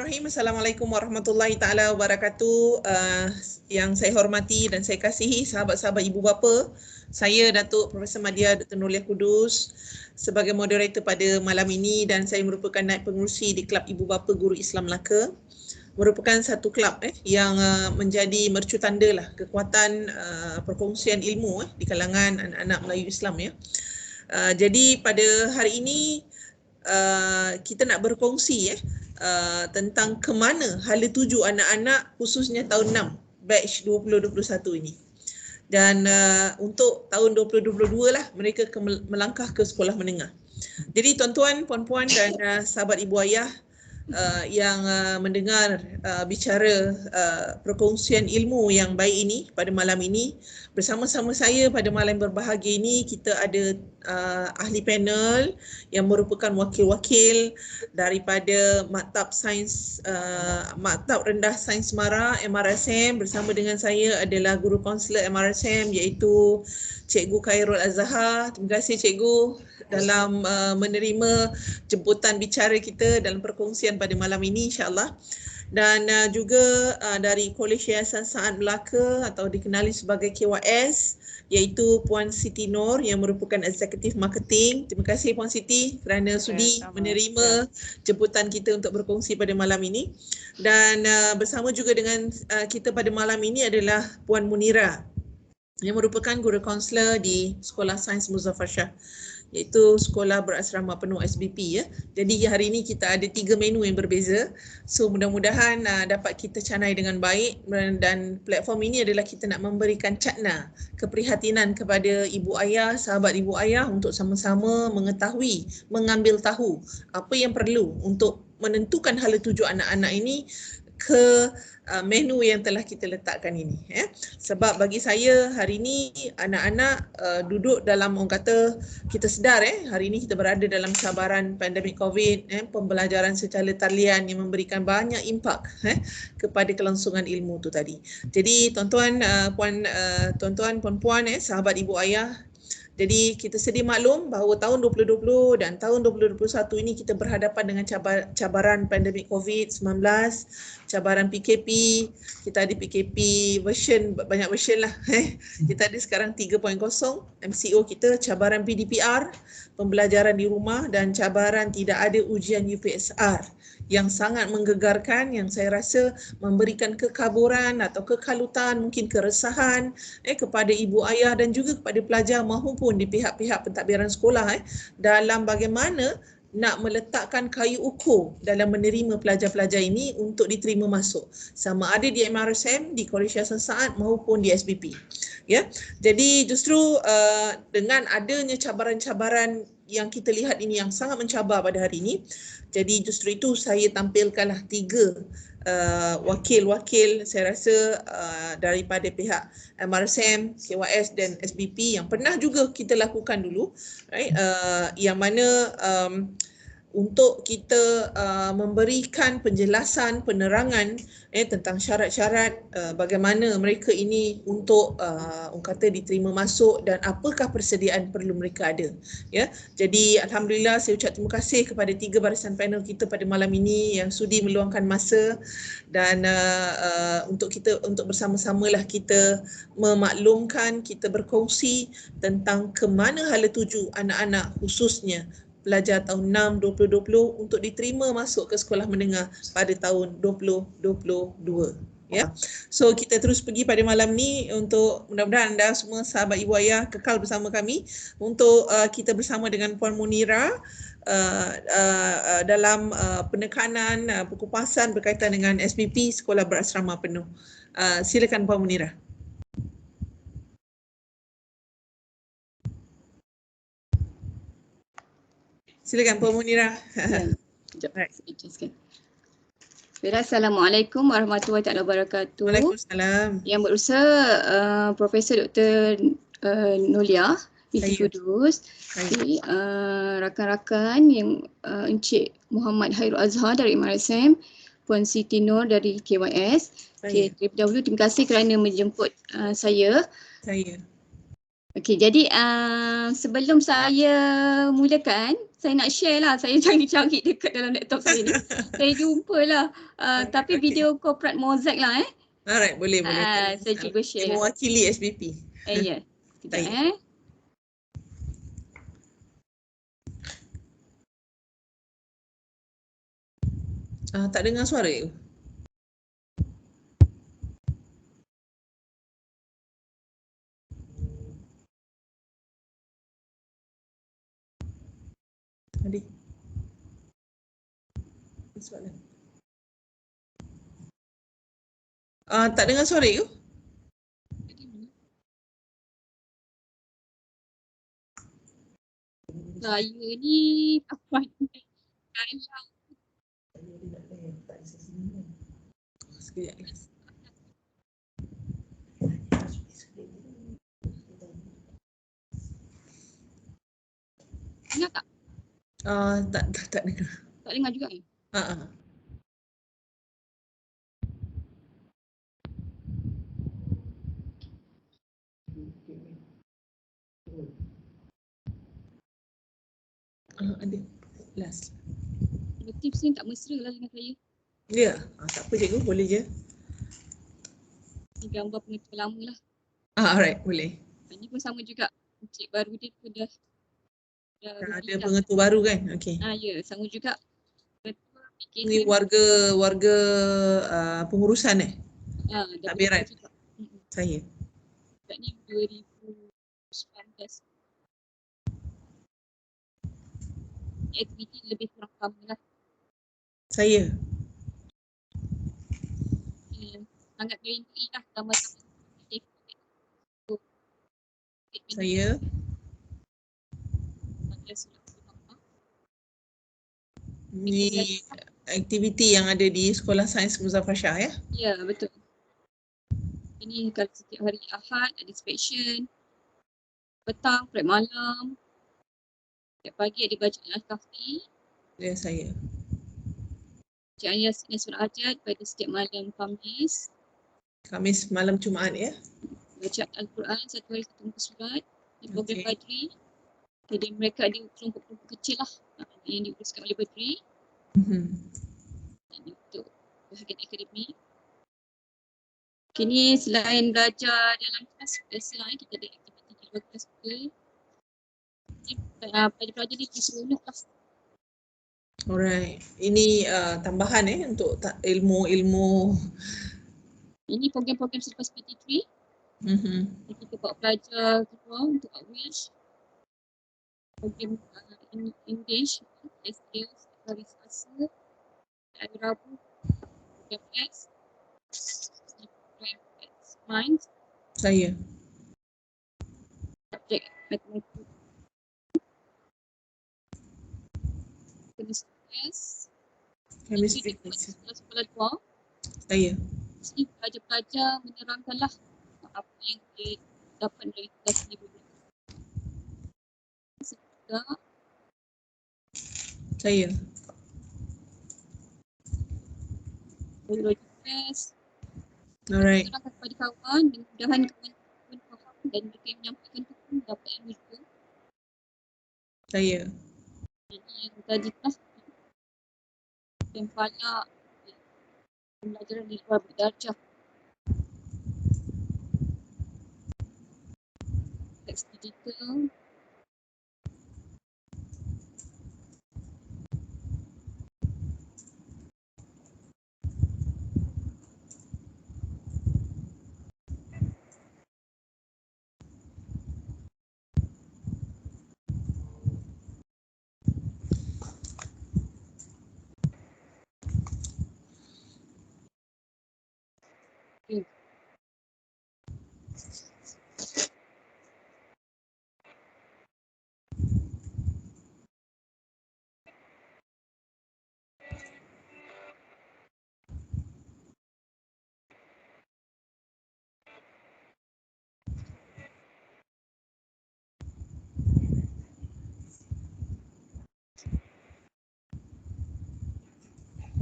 Bismillahirrahmanirrahim. Assalamualaikum warahmatullahi taala wabarakatuh. Yang saya hormati dan saya kasihi sahabat-sahabat ibu bapa, saya Datuk Profesor Madya Dr. Nurliah Kudus sebagai moderator pada malam ini, dan saya merupakan naib pengerusi di Kelab Ibu Bapa Guru Islam Melaka. Merupakan satu kelab yang menjadi mercu tanda lah kekuatan perkongsian ilmu di kalangan anak-anak Melayu Islam ya. Jadi pada hari ini kita nak berkongsi tentang ke mana hala tuju anak-anak khususnya tahun 6 batch 2021 ini. Dan untuk tahun 2022 lah mereka melangkah ke sekolah menengah. Jadi tuan-tuan, puan-puan dan sahabat ibu ayah yang mendengar bicara perkongsian ilmu yang baik ini pada malam ini, bersama-sama saya pada malam berbahagia ini kita ada ahli panel yang merupakan wakil-wakil daripada Maktab Sains Maktab Rendah Sains Semara MRSM. Bersama dengan saya adalah guru kaunselor MRSM iaitu Cikgu Khairul Azhar. Terima kasih Cikgu dalam menerima jemputan bicara kita dalam perkongsian pada malam ini insya-Allah. Dan juga dari Kolej Yayasan Saad Melaka atau dikenali sebagai KYS iaitu Puan Siti Nur yang merupakan Eksekutif Marketing. Terima kasih Puan Siti kerana sudi menerima jemputan kita untuk berkongsi pada malam ini. Dan bersama juga dengan kita pada malam ini adalah Puan Munira yang merupakan guru kaunselor di Sekolah Sains Muzaffar Shah, iaitu Sekolah Berasrama Penuh SBP ya. Jadi hari ini kita ada 3 menu yang berbeza. So mudah-mudahan dapat kita canai dengan baik, dan platform ini adalah kita nak memberikan cakna keprihatinan kepada ibu ayah, sahabat ibu ayah untuk sama-sama mengetahui, mengambil tahu apa yang perlu untuk menentukan hala tuju anak-anak ini ke menu yang telah kita letakkan ini ya. Sebab bagi saya hari ini anak-anak duduk dalam, orang kata kita sedar hari ini kita berada dalam cabaran pandemik COVID, pembelajaran secara talian yang memberikan banyak impak kepada kelangsungan ilmu tu tadi. Jadi tuan-tuan, puan-puan, sahabat ibu ayah, jadi kita sedia maklum bahawa tahun 2020 dan tahun 2021 ini kita berhadapan dengan cabaran pandemik COVID-19, cabaran PKP. Kita ada PKP version, banyak version lah. Kita ada sekarang 3.0, MCO kita, cabaran PDPR, pembelajaran di rumah, dan cabaran tidak ada ujian UPSR yang sangat menggegarkan, yang saya rasa memberikan kekaburan atau kekalutan, mungkin keresahan kepada ibu ayah dan juga kepada pelajar maupun di pihak-pihak pentadbiran sekolah dalam bagaimana nak meletakkan kayu ukur dalam menerima pelajar-pelajar ini untuk diterima masuk, sama ada di MRSM, di Kolej Yayasan Saad maupun di SBP. Ya, jadi justru dengan adanya cabaran-cabaran yang kita lihat ini yang sangat mencabar pada hari ini, jadi justru itu saya tampilkanlah 3 wakil-wakil saya rasa daripada pihak MRSM, KYS dan SBP yang pernah juga kita lakukan dulu, right? Yang mana untuk kita memberikan penjelasan, penerangan tentang syarat-syarat bagaimana mereka ini untuk orang kata diterima masuk dan apakah persediaan perlu mereka ada ya. Jadi alhamdulillah saya ucap terima kasih kepada 3 barisan panel kita pada malam ini yang sudi meluangkan masa dan untuk bersama-samalah kita memaklumkan, kita berkongsi tentang ke mana hala tuju anak-anak khususnya pelajar tahun 6 2020 untuk diterima masuk ke sekolah menengah pada tahun 2022 ya. So kita terus pergi pada malam ni untuk mudah-mudahan anda semua sahabat ibu ayah kekal bersama kami untuk kita bersama dengan Puan Munira dalam penekanan perkupasan berkaitan dengan SBP Sekolah Berasrama Penuh. Silakan Puan Munira. Silakan Puan Munira. Assalamualaikum warahmatullahi wabarakatuh. Waalaikumsalam. Yang berusaha Profesor Dr. Nurliah binti Kudus, rakan-rakan yang Encik Muhammad Khairul Azhar dari MRSM, Puan Siti Nur dari KYS. Terlebih dahulu terima kasih kerana menjemput saya. Okey, jadi sebelum saya mulakan, saya nak share lah. Saya cari-cari dekat dalam laptop saya ni. Saya jumpa lah. Tapi video call Prat Mosaic lah Alright, boleh. saya cuba share lah. Mewakili SPP. Ya. Sekejap Tak dengar suara you. Adik. Soalan. Tak dengar suara you? Saya ni apa ni? Sekejap. Dengar tak? Tak dengar. Tak dengar juga ni? Ada. Last. Tips ni tak mesra lah dengan saya. Ya, tak apa cikgu, boleh je. Ni gambar pengetua lama lah. Alright, boleh. Ini pun sama juga. Encik baru dia pun dah ada pengetua baru kan? Okey. Ya, sama juga. Ni warga pengurusan takbiran. Saya. Kat ni 2019. Aktiviti lebih kurang sama lah. Saya. Sangat merindui lah gambar-gambar. Saya. Ni aktiviti yang ada di Sekolah Sains Muzaffar Shah ya? Ya, betul. Ini kalau setiap hari Ahad ada inspection. Petang, prep malam. Setiap pagi ada bacaan al-kahfi. Ya, saya. Bacaan Yasin dan surah Hajat pada setiap malam Khamis. Khamis malam Jumaat ya? Bacaan Al-Quran satu hari satu muka surat. Di program Badri. Jadi mereka ada kelompok-kelompok kecil lah yang diuruskan oleh Badri. Dan untuk bahagian akademik. Kini selain belajar dalam kelas biasa kita ada aktiviti di luar kelas juga. Pelajar-pelajar ni seronok lah. Alright. Ini tambahan untuk ilmu-ilmu. Ini program-program selepas PT3. Kita buat pelajar keluar untuk outreach. Program English, skills, hari Selasa, hari Rabu, program X, program X Minds. Saya. Subjek matematik. Chemistry. Sekolah luar. Saya. Jadi pelajar-pelajar menerangkanlah apa yang dia dapat dari tugas ni. Saya. Biologi test. Alright. Kita kepada kawan dengan mudahan kawan faham dan mereka yang menyampaikan itu pun dapat ilmu juga. Saya. Jadi yang tadi lah yang palak pembelajaran di luar berdarjah. Teks digital.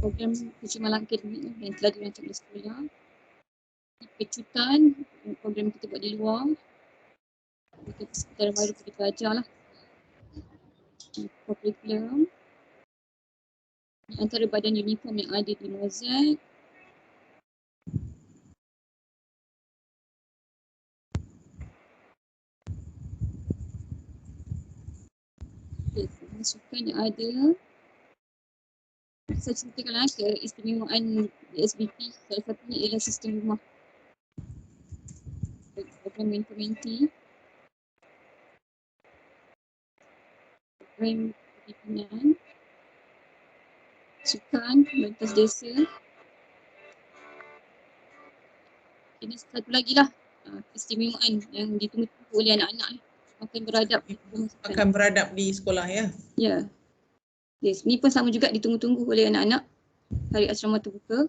Program kejimalan akademik yang telah dirancang oleh sekolah. Kecutan, program kita buat di luar. Kita persekitaran baru kita belajar lah. Curriculum. Ini antara badan uniform yang ada di Mozart. Masukan yang ada. Saya ceritakanlah keistimewaan SBP. Salah satunya ialah sistem rumah. Program mentor-mentee. Program pimpinan. Sukan, lintas desa. Ini satu lagi lah keistimewaan yang ditunggu-tunggu oleh anak-anak akan beradab di pemasukan. Akan beradab di sekolah ya? Ya. Yes, ni pun sama juga ditunggu-tunggu oleh anak-anak. Hari asrama terbuka.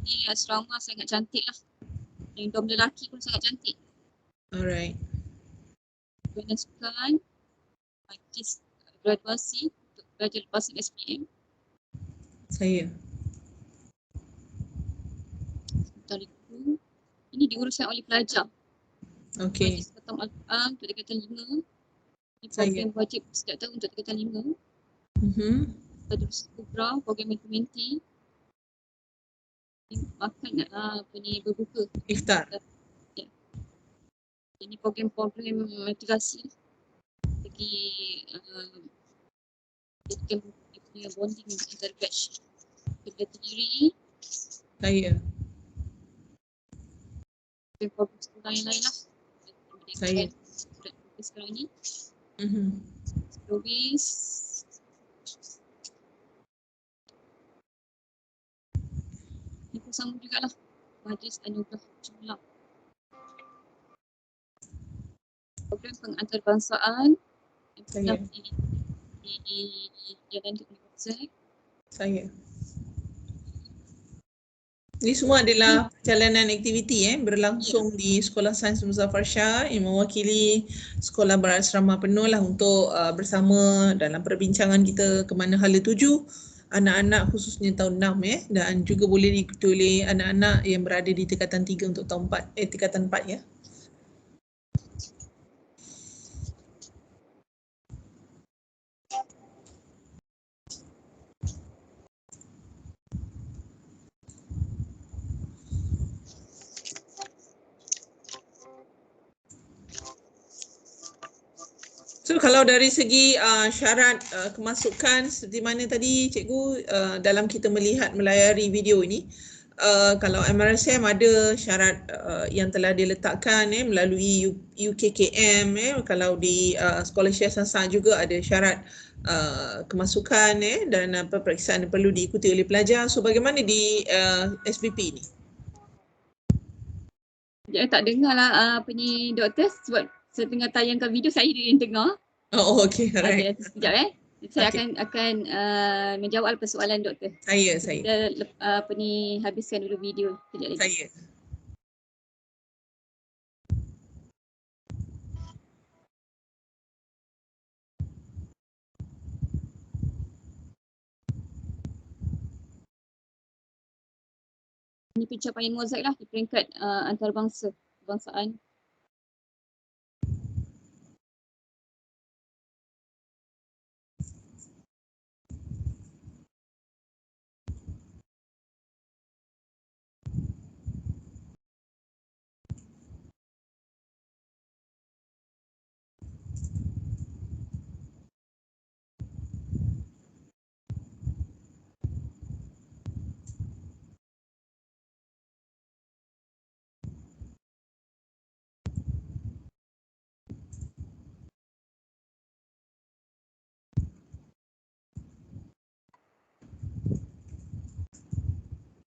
Ini asrama sangat cantik lah. Yang dom lelaki pun sangat cantik. Alright. Bina sukan, majlis graduasi untuk pelajar lepasan SPM. Saya. Sebentar itu, ini diuruskan oleh pelajar. Okey. Majlis Khatam Al-Quran untuk tingkatan 5. Ini Saya. program wajib setiap tahun untuk tingkatan 5. Tadrus Kubra, program mentee. Makan berbuka. Iftar. Ya. Ini program-program mitigasi bagi dia punya bonding antara batch. Kegiatan diri. Saya. Program sekolah yang lain lah. Saya. Sekarang ni. Service. Ini pun sama jugalah. Majlis Anugerah Cemerlang. Program pengantarbangsaan yang pernah dijalani oleh Mozart. Saya. Ini semua adalah perjalanan aktiviti berlangsung di Sekolah Sains Muzaffar Shah yang mewakili sekolah berasrama penuh lah untuk bersama dalam perbincangan kita ke mana hala tuju anak-anak khususnya tahun 6 dan juga boleh diikuti oleh anak-anak yang berada di tingkatan 3 untuk tahun 4 tingkatan 4 ya. So kalau dari segi syarat kemasukan seperti mana tadi cikgu dalam kita melihat melayari video ini, kalau MRSM ada syarat yang telah diletakkan melalui UKKM, kalau di Sekolah Syekh Hasan juga ada syarat kemasukan dan peperiksaan yang perlu diikuti oleh pelajar. So bagaimana di SBP ini? Saya tak dengar lah apa ni doktor sebab saya tengah tayangkan video saya yang dengar. Oh okey, alright. Sekejap saya akan menjawab persoalan doktor. Saya. Kita habiskan dulu video kejap lagi. Saya. Ini pencapaian Mozart lah di peringkat antarabangsa kebangsaan.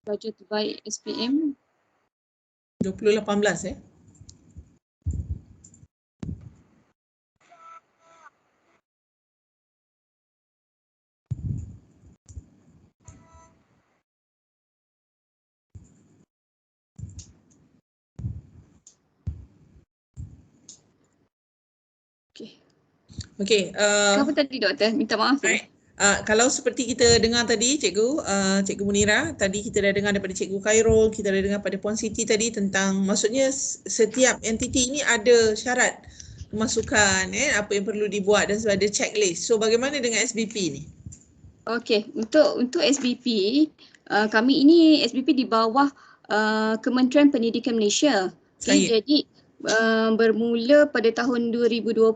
Pelajar terbaik SPM 2018 Okey. Apa tadi doktor? Minta maaf. Kalau seperti kita dengar tadi Cikgu Munira, tadi kita dah dengar daripada Cikgu Khairul, kita dah dengar pada Puan Siti tadi tentang maksudnya setiap entiti ini ada syarat kemasukan, apa yang perlu dibuat dan ada checklist. So bagaimana dengan SBP ni? Okey, untuk SBP, kami ini SBP di bawah Kementerian Pendidikan Malaysia. Okay, jadi bermula pada tahun 2020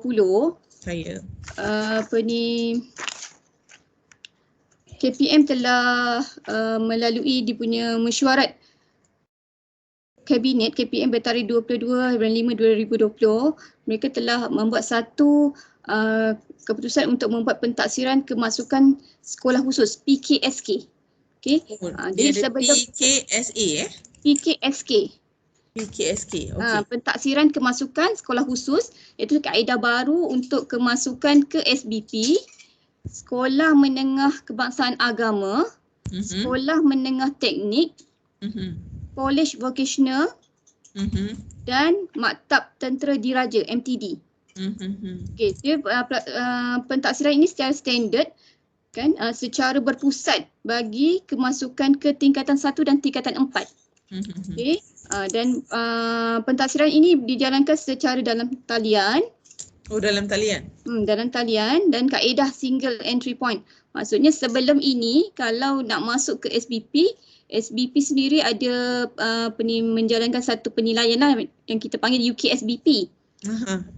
KPM telah melalui dia punya mesyuarat Kabinet KPM bertarikh 22 bulan 5 2020, mereka telah membuat satu keputusan untuk membuat pentaksiran kemasukan sekolah khusus PKSK. Okey. Jadi sebelum PKSA PKSK. Okey. Pentaksiran kemasukan sekolah khusus iaitu kaedah baru untuk kemasukan ke SBP, sekolah menengah kebangsaan agama, sekolah menengah teknik, college vocational dan maktab tentera diraja MTD. Okey, dia pentaksiran ini secara standard kan, secara berpusat bagi kemasukan ke tingkatan 1 dan tingkatan 4. Okey, dan pentaksiran ini dijalankan secara dalam talian. Oh, dalam talian? Dalam talian dan kaedah single entry point. Maksudnya sebelum ini kalau nak masuk ke SBP sendiri ada menjalankan satu penilaian lah yang kita panggil UKSBP.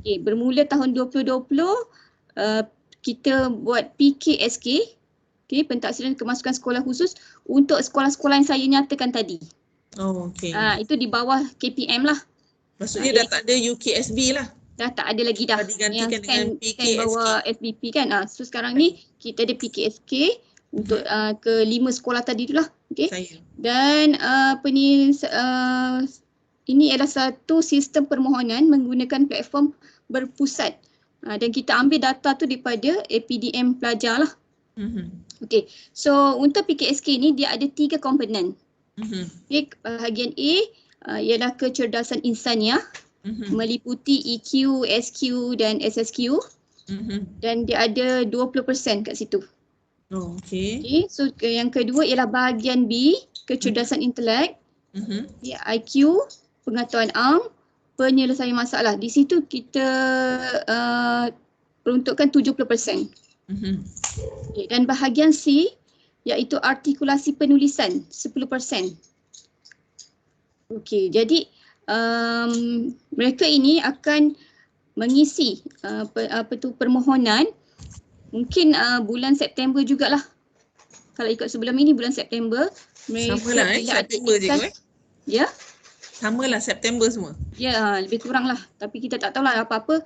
Okay, bermula tahun 2020 kita buat PKSK, okay, pentaksiran kemasukan sekolah khusus untuk sekolah-sekolah yang saya nyatakan tadi. Oh, okey. Itu di bawah KPM lah. Maksudnya dah tak ada UKSB lah. Dah tak ada lagi dah. Digantikan dengan PKSK. Yang bawah SBP kan. So sekarang ni kita ada PKSK untuk ke 5 sekolah tadi tu lah. Okay. Dan ini adalah satu sistem permohonan menggunakan platform berpusat. Dan kita ambil data tu daripada APDM pelajar lah. Okay. So untuk PKSK ni dia ada 3 komponen. Okay, bahagian A ialah kecerdasan insaniah, meliputi EQ, SQ dan SSQ. Dan dia ada 20% kat situ. Oh, okey. Okay, so yang kedua ialah bahagian B, kecerdasan intelek, IQ, pengetahuan am, penyelesaian masalah. Di situ kita peruntukkan 70%. Okay, dan bahagian C iaitu artikulasi penulisan 10%. Okey, jadi mereka ini akan mengisi permohonan mungkin bulan September jugalah. Kalau ikut sebelum ini bulan September. Samalah September je ke? Ya. Samalah September semua. Ya, lebih kurang lah. Tapi kita tak tahulah apa-apa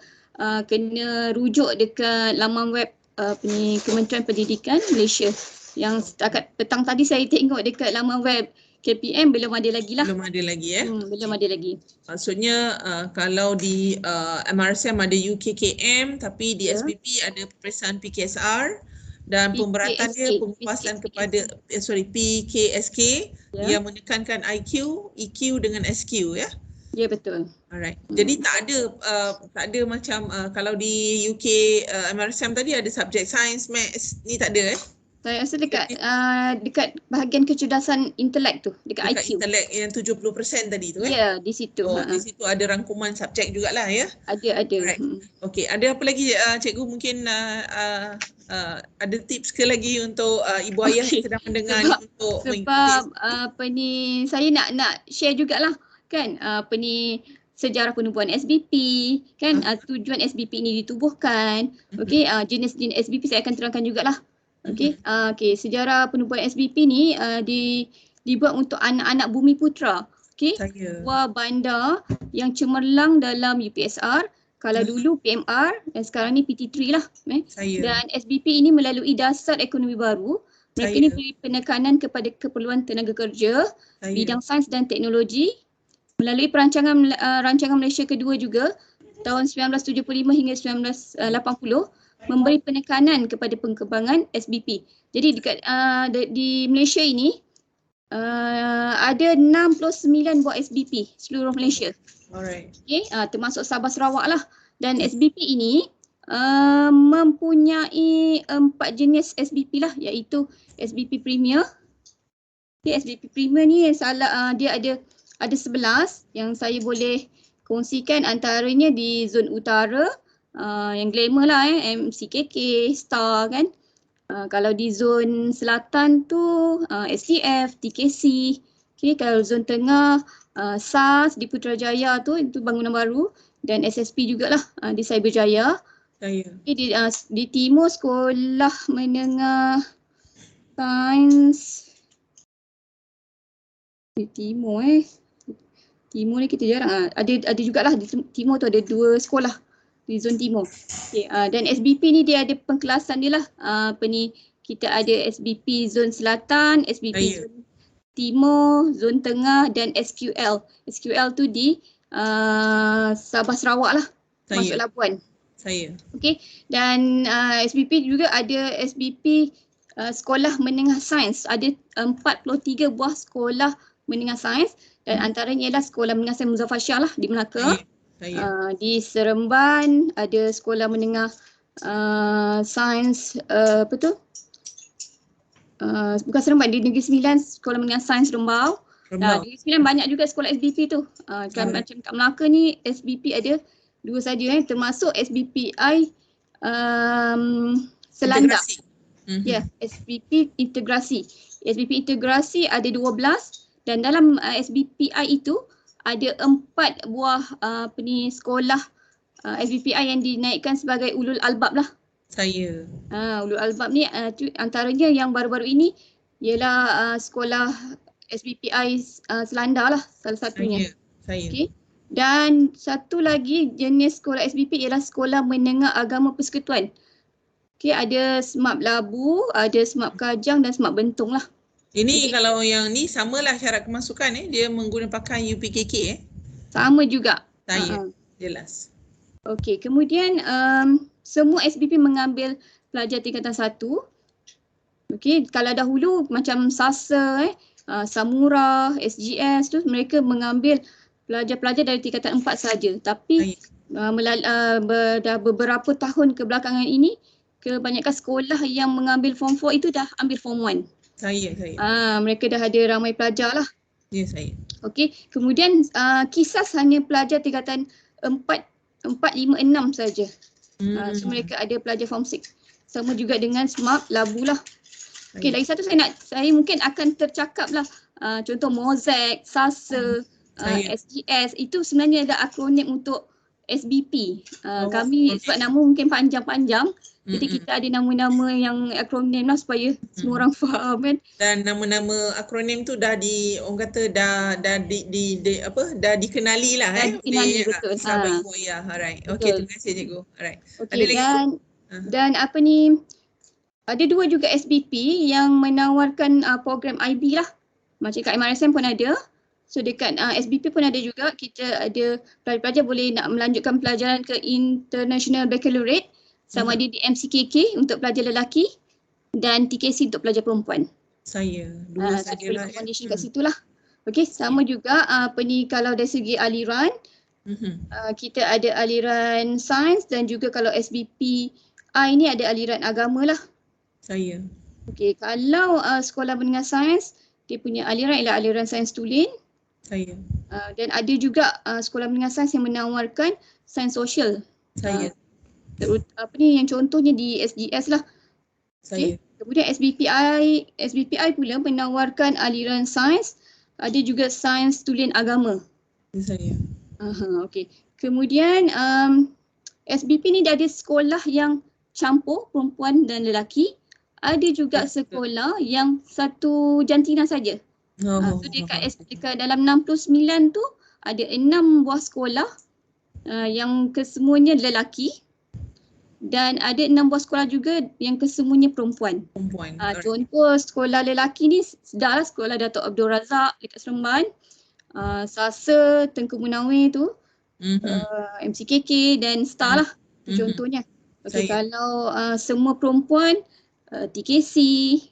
kena rujuk dekat laman web Kementerian Pendidikan Malaysia. Yang setakat petang tadi saya tengok dekat laman web KPM belum ada lagi lah. Belum ada lagi belum ada lagi. Maksudnya kalau di MRSM ada UKKM tapi di SBP ada peperiksaan PKSR dan pemberatan dia pengupasan kepada PKSK yang menekankan IQ, EQ dengan SQ ya. Ya, betul. Alright. Jadi tak ada macam kalau di UK MRSM tadi ada subjek sains, maths, ni tak ada Saya rasa dekat bahagian kecerdasan intelek tu, dekat IQ. Intelek yang 70% tadi tu Ya, di situ. Di situ ada rangkuman subjek jugalah ya. Ada. Right. Okey, ada apa lagi cikgu mungkin ada tips ke lagi untuk ibu ayah yang sedang mendengar ni untuk sebab saya nak share jugalah kan sejarah penubuhan SBP kan, tujuan SBP ini ditubuhkan. Okey, jenis-jenis SBP saya akan terangkan jugalah. Okey, sejarah penubuhan SBP ni dibuat untuk anak-anak Bumi Putra. Okey, sebuah bandar yang cemerlang dalam UPSR. Kalau dulu PMR dan sekarang ni PT3 lah. Dan SBP ini melalui dasar ekonomi baru. Mereka ini beri penekanan kepada keperluan tenaga kerja, bidang sains dan teknologi. Melalui rancangan Malaysia kedua juga tahun 1975 hingga 1980 memberi penekanan kepada pengembangan SBP. Jadi di Malaysia ini ada 69 buah SBP seluruh Malaysia. Alright. Okay, termasuk Sabah Sarawak lah. Dan SBP ini mempunyai 4 jenis SBP lah, iaitu SBP Premier. Okay, SBP Premier ni dia ada 11 yang saya boleh kongsikan, antaranya di zon utara, yang glamour lah MCKK, Star kan. Kalau di zon selatan tu SDF, TKC. Okay, kalau zon tengah SARS di Putrajaya tu itu bangunan baru, dan SSP jugalah di Cyberjaya. Okay, di timur sekolah menengah sains di timur timur ni kita jarang ada jugalah di timur tu ada 2 sekolah di zon timur. Okay, dan SBP ni dia ada pengkelasan dia lah. Kita ada SBP zon selatan, SBP zon timur, zon tengah dan SQL. SQL tu di Sabah Sarawak lah, masuk Labuan. Okay, dan SBP juga ada SBP sekolah menengah sains. Ada 43 buah sekolah menengah sains dan antaranya ialah sekolah menengah sains Muzaffar Shah lah di Melaka. Di Seremban ada sekolah menengah sains bukan Seremban, di Negeri Sembilan sekolah menengah sains Rembau. Negeri Sembilan banyak juga sekolah SBP tu. Macam kat Melaka ni SBP ada 2 saja termasuk SBPI Selandak. SBP integrasi. SBP integrasi ada 12 dan dalam SBPI itu ada 4 buah sekolah SBPI yang dinaikkan sebagai ulul albab lah. Ulul albab ni antaranya yang baru-baru ini ialah sekolah SBPI Selandar lah salah satunya. Okay. Dan satu lagi jenis sekolah SBP ialah sekolah menengah agama persekutuan. Okay, ada SMAP Labu, ada SMAP Kajang dan SMAP Bentong lah. Ini kalau yang ni samalah syarat kemasukan dia menggunakan pakai UPKK Sama juga. Jelas. Okey, kemudian semua SBP mengambil pelajar tingkatan 1. Okey, kalau dahulu macam SASA, Samura, SGS tu mereka mengambil pelajar-pelajar dari tingkatan 4 saja. Tapi dah beberapa tahun kebelakangan ini kebanyakan sekolah yang mengambil form 4 itu dah ambil form 1. Mereka dah ada ramai pelajar lah. Okey, kemudian kisas hanya pelajar tingkatan 4, 5, 6 saja. So mereka ada pelajar form 6. Sama juga dengan SMAP Labu lah. Okey, lagi satu saya mungkin akan tercakap lah. Contoh Mosaic, SASA, SGS itu sebenarnya ada akronim untuk SBP. Kami sebab nama mungkin panjang-panjang. Jadi kita ada nama-nama yang akronim lah supaya semua orang faham kan. Dan nama-nama akronim tu dah orang kata dah dikenali lah dikenali, betul. Sahabat Ibu Ayah. Alright. Okey, terima kasih cikgu. Alright. Okay, dan ada 2 juga SBP yang menawarkan program IB lah. Macam kat MRSM pun ada. So dekat SBP pun ada juga. Kita ada pelajar-pelajar boleh nak melanjutkan pelajaran ke International Baccalaureate. Sama ada di MCKK untuk pelajar lelaki dan TKC untuk pelajar perempuan. Dua sajalah. Condition kat situ lah. Okey, sama juga kalau dari segi aliran, kita ada aliran sains dan juga kalau SBPI ni ada aliran agama lah. Okey, kalau sekolah menengah sains, dia punya aliran ialah aliran sains tulen. Dan ada juga sekolah menengah sains yang menawarkan sains sosial. Yang contohnya di SGS lah. Okay. Kemudian SBPI pula menawarkan aliran sains, ada juga sains tulen agama. Okey. Kemudian SBP ni dia ada sekolah yang campur perempuan dan lelaki. Ada juga sekolah yang satu jantina saja. So dekat dalam 69 tu ada 6 buah sekolah yang kesemuanya lelaki. Dan ada 6 buah sekolah juga yang kesemuanya perempuan. Contoh sekolah lelaki ni sedahlah sekolah Dato' Abdul Razak dekat Seremban, SASA, Tengku Munawir tu, MCKK dan Star lah contohnya. Okay, kalau semua perempuan, TKC,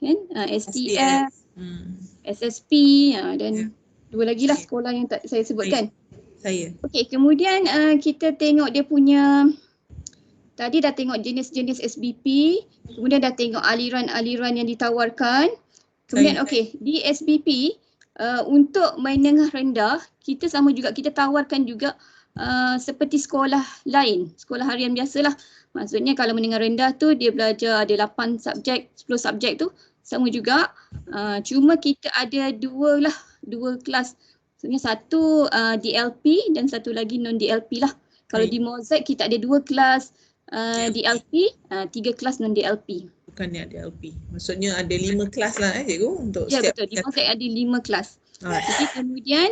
kan, STF, SSP dan 2 lagi lah sekolah yang tak saya sebutkan. Okey, kemudian kita tengok dia punya. Tadi dah tengok jenis-jenis SBP, kemudian dah tengok aliran-aliran yang ditawarkan. Kemudian di SBP untuk menengah rendah, kita sama juga kita tawarkan juga seperti sekolah lain, sekolah harian biasalah. Maksudnya kalau menengah rendah tu dia belajar ada 8 subjek, 10 subjek tu sama juga. Cuma kita ada dua kelas. Maksudnya satu DLP dan satu lagi non DLP lah. Kalau di Mosaic kita ada 2 kelas DLP, 3 kelas non DLP. Bukannya DLP. Maksudnya ada 5 kelas lah cikgu untuk ya, setiap. Ya betul, di Mosaic ada 5 kelas. Alright. Jadi kemudian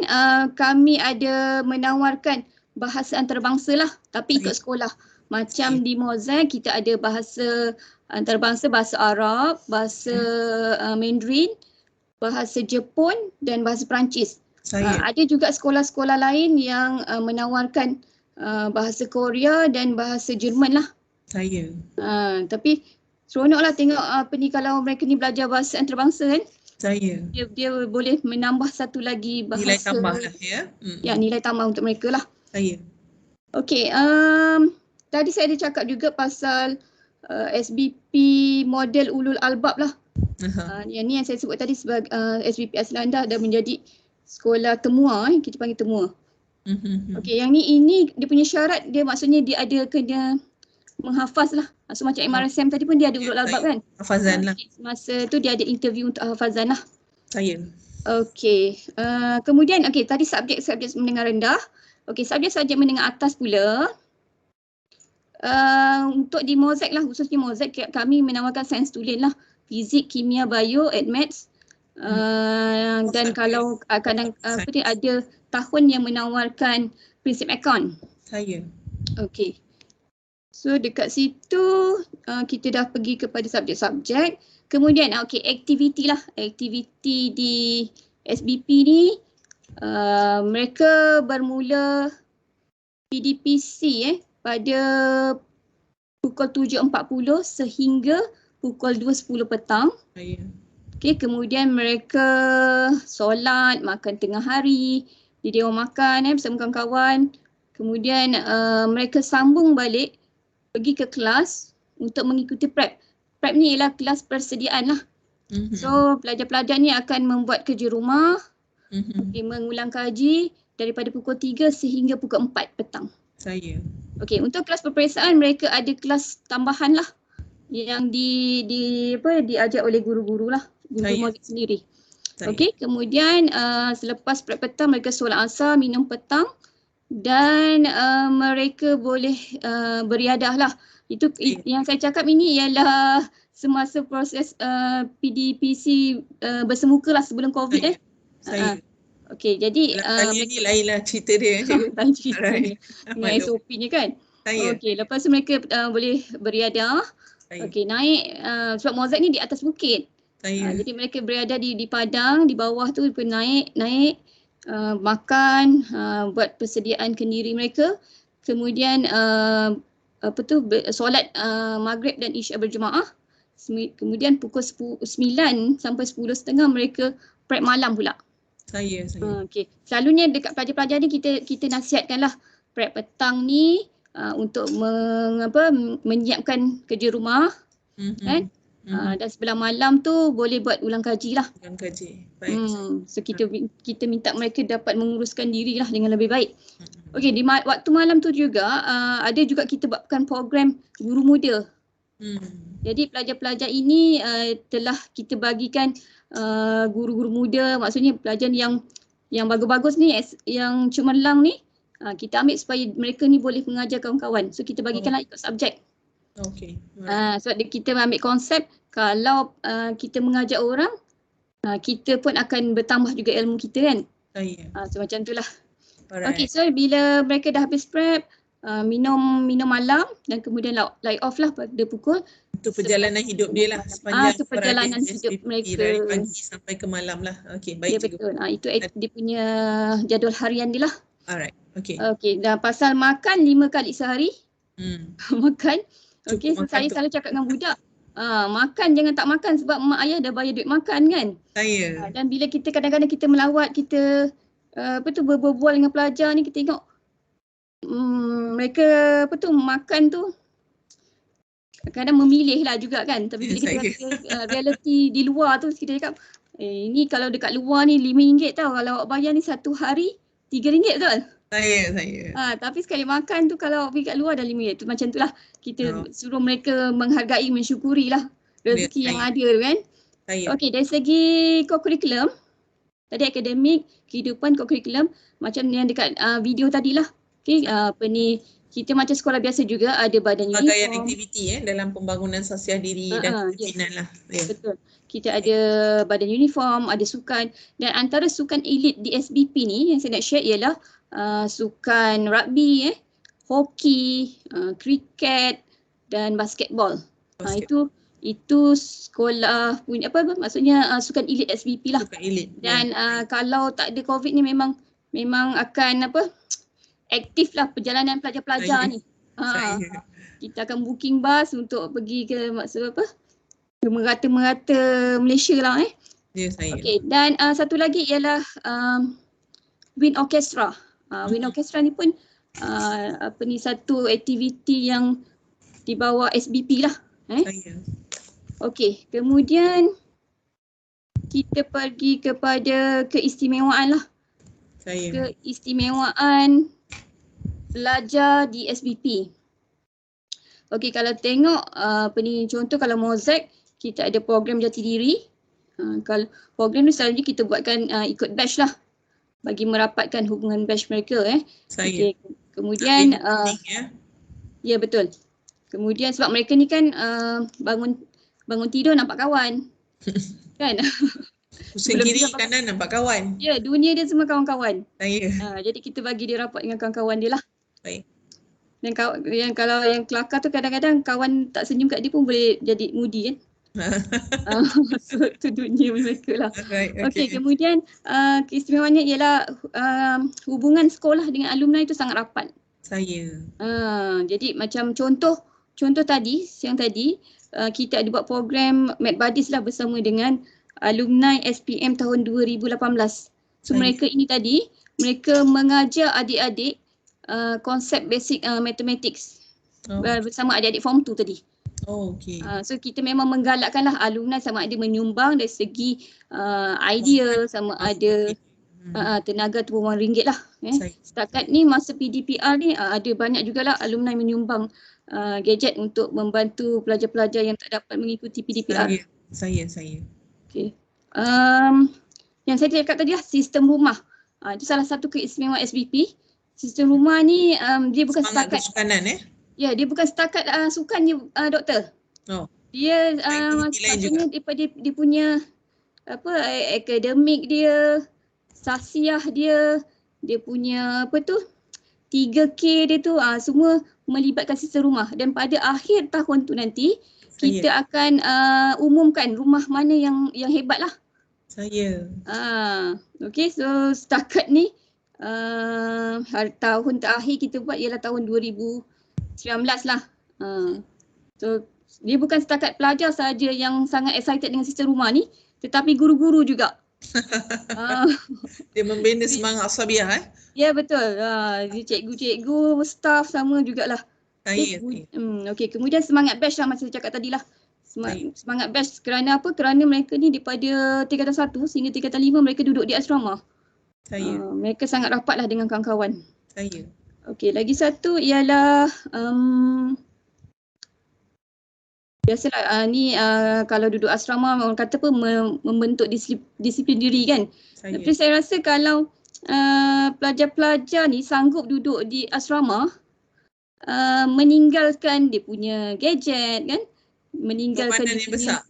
kami ada menawarkan bahasa antarabangsa lah, tapi ikut sekolah. Macam di Mosaic kita ada bahasa antarabangsa, bahasa Arab, bahasa Mandarin, bahasa Jepun dan bahasa Perancis. Ada juga sekolah-sekolah lain yang menawarkan bahasa Korea dan bahasa Jerman lah. Tapi seronoklah tengok apa ni kalau mereka ni belajar bahasa antarabangsa kan. Dia boleh menambah satu lagi bahasa. Nilai tambah lah ya. Ya, nilai tambah untuk mereka lah. Okey, tadi saya ada cakap juga pasal SBP model ulul albab lah. Yang ni yang saya sebut tadi sebagai SBP Aslandah dah menjadi sekolah temua, kita panggil temua. Okey, yang ini dia punya syarat, dia maksudnya dia ada kena menghafaz lah. So macam MRSM tadi pun dia ada ulul albab kan. Hafazan lah. Masa tu dia ada interview untuk hafazan lah. Okey. Kemudian tadi subjek-subjek menengah rendah. Okey, subjek-subjek menengah atas pula. Untuk di Mosaic lah, khususnya Mosaic kami menawarkan sains tulen lah. Fizik, kimia, bio, maths. Dan kalau kadang ada tahun yang menawarkan prinsip akaun. Okey. So dekat situ kita dah pergi kepada subjek-subjek. Kemudian aktiviti lah. Aktiviti di SBP ni mereka bermula PDPC pada pukul 7.40 sehingga pukul 2.10 petang. Okey, kemudian mereka solat, makan tengah hari di dewan makan bersama kawan-kawan. Kemudian mereka sambung balik pergi ke kelas untuk mengikuti prep. Prep ni ialah kelas persediaan lah. So pelajar-pelajar ni akan membuat kerja rumah, mengulang kaji daripada pukul 3 sehingga pukul 4 petang. Okey, untuk kelas peperiksaan mereka ada kelas tambahan lah yang diajar oleh guru-guru lah, guru Mosaic sendiri. Okey, kemudian selepas prep petang mereka solat asar, minum petang. Dan mereka boleh beriadah lah. Itu yang saya cakap ini ialah semasa proses PDPC bersemuka lah sebelum COVID. Okey, jadi ini lainlah cerita dia. Lain cerita dengan SOP-nya kan. Okey, lepas tu mereka boleh beriadah. Okey, naik sebab Mosaic ni di atas bukit. Jadi mereka berada di padang, di bawah tu naik makan, buat persediaan kendiri mereka. Kemudian solat maghrib dan isyak berjemaah. Kemudian pukul 9 sampai 10.30 mereka prep malam pula. Okey. Selalunya dekat pelajar-pelajar ni kita nasihatkanlah prep petang ni untuk menyiapkan kerja rumah. Kan? Dan sebelah malam tu boleh buat ulang kaji lah. So kita minta mereka dapat menguruskan diri lah dengan lebih baik. Okey, di waktu malam tu juga ada juga kita buatkan program guru muda. Jadi pelajar-pelajar ini telah kita bagikan guru-guru muda, maksudnya pelajar yang bagus-bagus ni, yang cemerlang ni, kita ambil supaya mereka ni boleh mengajar kawan-kawan. So kita bagikanlah ikut subjek. Sebab kita ambil konsep kalau kita mengajar orang, kita pun akan bertambah juga ilmu kita kan. So macam itulah. Okey, so bila mereka dah habis prep, minum malam dan kemudian light off lah pada pukul. Itu perjalanan hidup dia lah sepanjang perjalanan hidup mereka dari pagi sampai ke malam lah. Okey, baik cikgu. Itu dia punya jadual harian dia lah. Alright, okey. Okey, dan pasal makan 5 kali sehari. Makan. Okey, so saya selalu cakap dengan budak, makan jangan tak makan sebab mak ayah dah bayar duit makan kan. Dan bila kita kadang-kadang kita melawat, kita berbual dengan pelajar ni, kita tengok mereka makan tu kadang memilih lah juga kan. Tapi bila kita rasa reality di luar tu, kita cakap ini kalau dekat luar ni RM5 tau, kalau awak bayar ni satu hari RM3 betul? Saya. Tapi sekali makan tu kalau pergi kat luar dah RM5. Macam tu lah. Kita suruh mereka menghargai, mensyukuri lah rezeki yang ada tu kan. Okey, dari segi co-curriculum, tadi akademik, kehidupan, co-curriculum, macam yang dekat video tadilah. Okey, kita macam sekolah biasa juga ada badan uniform. Bagian aktiviti dalam pembangunan sosial diri dan kepimpinan lah. Betul. Kita ada badan uniform, ada sukan, dan antara sukan elit di SBP ni yang saya nak share ialah sukan rugby, hoki, kriket dan basketball. Itu sekolah punya maksudnya sukan elit SBP lah. Sukan elit. Dan kalau tak ada COVID ni memang akan aktif lah perjalanan pelajar-pelajar ni. Kita akan booking bas untuk pergi ke ke merata-merata Malaysia lah Okey, dan satu lagi ialah Wind Orchestra. Wind Orchestra ni pun satu aktiviti yang di bawah SBP lah. Okey, kemudian kita pergi kepada keistimewaan lah. Keistimewaan pelajar di SBP. Okey, kalau tengok contoh kalau Mosaic, kita ada program jati diri. Kalau program ni selalunya kita buatkan ikut batch lah bagi merapatkan hubungan batch mereka Okay. Kemudian ya betul. Kemudian sebab mereka ni kan bangun tidur nampak kawan. Kan? Pusing kiri kanan nampak kawan. Ya, dunia dia semua kawan-kawan. Jadi kita bagi dia rapat dengan kawan-kawan dia lah. Dan kalau yang kelakar tu kadang-kadang kawan tak senyum kat dia pun boleh jadi moody kan. So tu dunia mereka lah. Okey, kemudian keistimewaannya ialah hubungan sekolah dengan alumni itu sangat rapat. Jadi macam contoh tadi, siang tadi kita ada buat program Mad Buddies lah bersama dengan alumni SPM tahun 2018. So mereka ini tadi, mereka mengajar adik-adik konsep basic mathematics bersama adik-adik form 2 tadi. So kita memang menggalakkanlah alumni sama ada menyumbang dari segi idea, sama ada tenaga ataupun wang ringgit lah. Setakat ni masa PDPR ni ada banyak jugalah alumni menyumbang gadget untuk membantu pelajar-pelajar yang tak dapat mengikuti PDPR. Saya. Okay. Yang saya cakap tadi lah sistem rumah. Itu salah satu keistimewaan SBP. Sistem rumah ni dia bukan setakat kesukanan Ya, dia bukan setakat sukan je doktor. Dia maksudnya dia punya akademik dia, sasiah dia punya 3K dia tu semua melibatkan sistem rumah, dan pada akhir tahun tu nanti kita akan umumkan rumah mana yang hebat lah. Okay, so setakat ni tahun terakhir kita buat ialah tahun 2019 lah. So dia bukan setakat pelajar saja yang sangat excited dengan sistem rumah ni, tetapi guru-guru juga. Dia membina semangat asabiah Ya betul. Cikgu-cikgu, staff sama jugalah. Okey, kemudian semangat batch lah macam saya cakap tadi lah. Semangat batch kerana apa? Kerana mereka ni daripada tingkatan 1 sehingga tingkatan 5 mereka duduk di asrama. Mereka sangat rapatlah dengan kawan-kawan. Okey, lagi satu ialah biasalah ni kalau duduk asrama orang kata membentuk disiplin diri kan. Tapi saya rasa kalau pelajar-pelajar ni sanggup duduk di asrama, meninggalkan dia punya gadget kan, meninggalkan dia besar.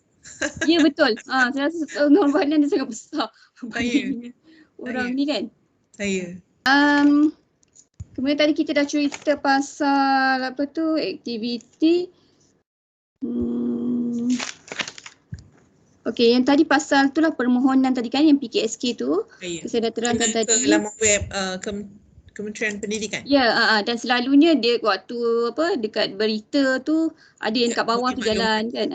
Ya betul. Saya rasa pengorbanan dia sangat besar orang ni kan. Kemudian tadi kita dah cerita pasal aktiviti. Okey, yang tadi pasal itulah permohonan tadi kan yang PKSK tu. Saya dah terangkan tadi. Ke laman web Kementerian Pendidikan. Ya, dan selalunya dia waktu dekat berita tu ada yang kat bawah tu jalan kan.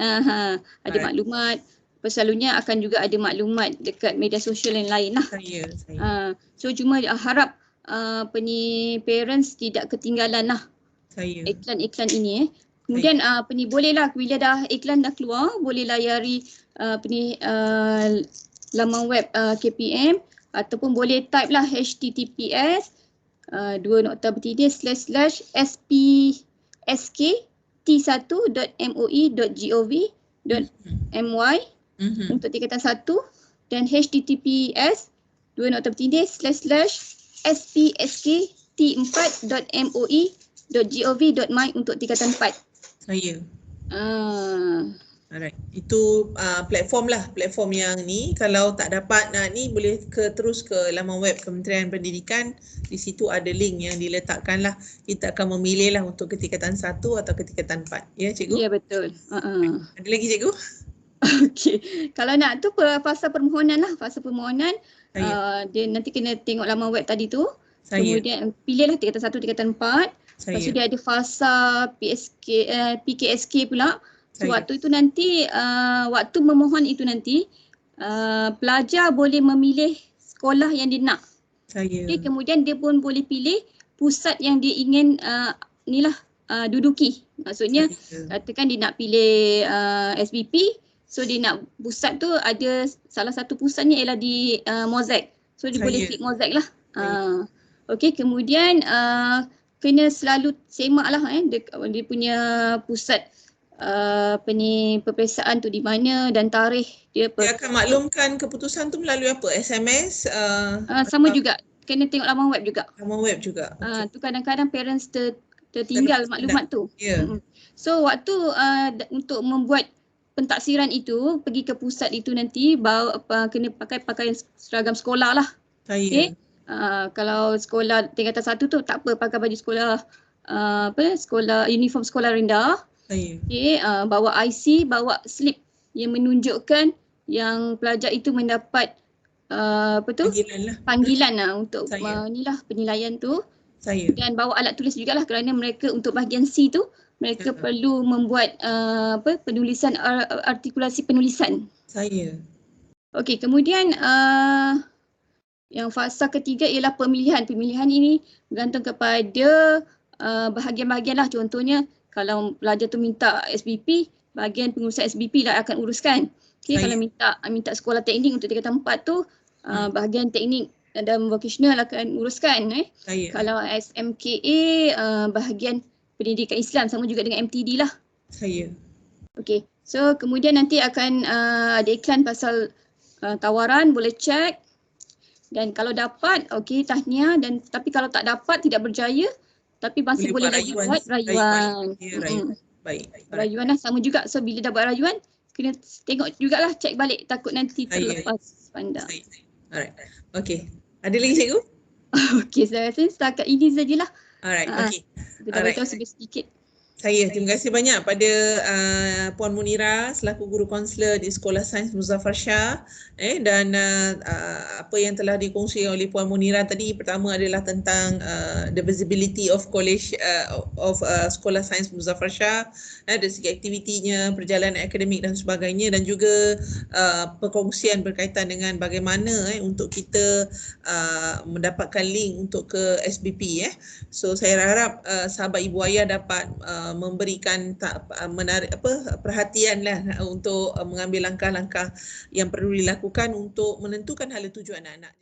Ada maklumat. Selalunya akan juga ada maklumat dekat media sosial yang lain lah. So cuma harap parents tidak ketinggalan lah iklan-iklan ini. Kemudian bolehlah bila dah iklan dah keluar, boleh layari laman web KPM ataupun boleh type lah https spsk.moi.gov.my untuk tingkatan 1 dan https://spskt4.moi.gov.my untuk tingkatan 4. Saya. Alright. Itu platform lah, platform yang ni kalau tak dapat nak ni boleh terus ke laman web Kementerian Pendidikan. Di situ ada link yang diletakkan lah. Kita akan memilih lah untuk ke tingkatan 1 atau ke tingkatan 4. Ya cikgu? Ya betul. Ada lagi cikgu? Okey. Kalau nak tu fasa permohonan lah. Fasa permohonan dia nanti kena tengok laman web tadi tu. Kemudian pilihlah tingkatan 1, tingkatan 4. Lepas tu dia ada fasa PKSK pula. So, waktu itu nanti, waktu memohon itu nanti, pelajar boleh memilih sekolah yang dia nak. Okay, kemudian dia pun boleh pilih pusat yang dia ingin duduki. Maksudnya, katakan dia nak pilih SBP, so dia nak pusat tu ada salah satu pusatnya ialah di Mosaic. So dia boleh klik Mosaic lah. Okey, kemudian kena selalu semak lah dia punya pusat peperiksaan tu di mana dan tarikh dia. Dia akan maklumkan keputusan tu melalui apa? SMS? Sama juga. Kena tengok laman web juga. Laman web juga. Tu kadang-kadang parents tertinggal maklumat tu. So waktu untuk membuat pentaksiran itu, pergi ke pusat itu nanti kena pakai pakaian seragam sekolah lah. Okay? Kalau sekolah tingkatan 1 tu tak apa, pakai baju sekolah uniform sekolah rendah. Okay, bawa IC, bawa slip yang menunjukkan yang pelajar itu mendapat panggilan lah untuk penilaian tu. Dan bawa alat tulis jugalah kerana mereka untuk bahagian C tu mereka perlu membuat penulisan, artikulasi penulisan. Okey, kemudian yang fasa ketiga ialah pemilihan. Pemilihan ini bergantung kepada bahagian-bahagian lah. Contohnya kalau pelajar tu minta SBP, bahagian pengurusan SBP lah akan uruskan. Okay, kalau minta sekolah teknik untuk tingkatan 4 tu, bahagian teknik dan vocational akan uruskan. Kalau SMKA, bahagian pendidikan Islam, sama juga dengan MTD lah. Okay, so kemudian nanti akan ada iklan pasal tawaran, boleh check. Dan kalau dapat, okey, tahniah. Tapi kalau tak dapat, tidak berjaya, tapi masih boleh lagi buat rayuan. Rayuan lah sama juga. So bila dah buat rayuan, kena tengok jugalah, cek balik. Takut nanti terlepas pandang. Alright. Okey. Ada lagi cikgu? Okey, saya rasa setakat ini sajalah. Alright, okey. Kita dah beritahu sedikit. Terima kasih banyak pada Puan Munira selaku guru kaunselor di Sekolah Sains Muzaffar Shah dan apa yang telah dikongsi oleh Puan Munira tadi, pertama adalah tentang the visibility of college Sekolah Sains Muzaffar Shah, dari segi aktivitinya, perjalanan akademik dan sebagainya, dan juga perkongsian berkaitan dengan bagaimana untuk kita mendapatkan link untuk ke SBP. So saya harap sahabat Ibu Ayah dapat memberikan perhatian lah untuk mengambil langkah-langkah yang perlu dilakukan untuk menentukan hala tuju anak-anak.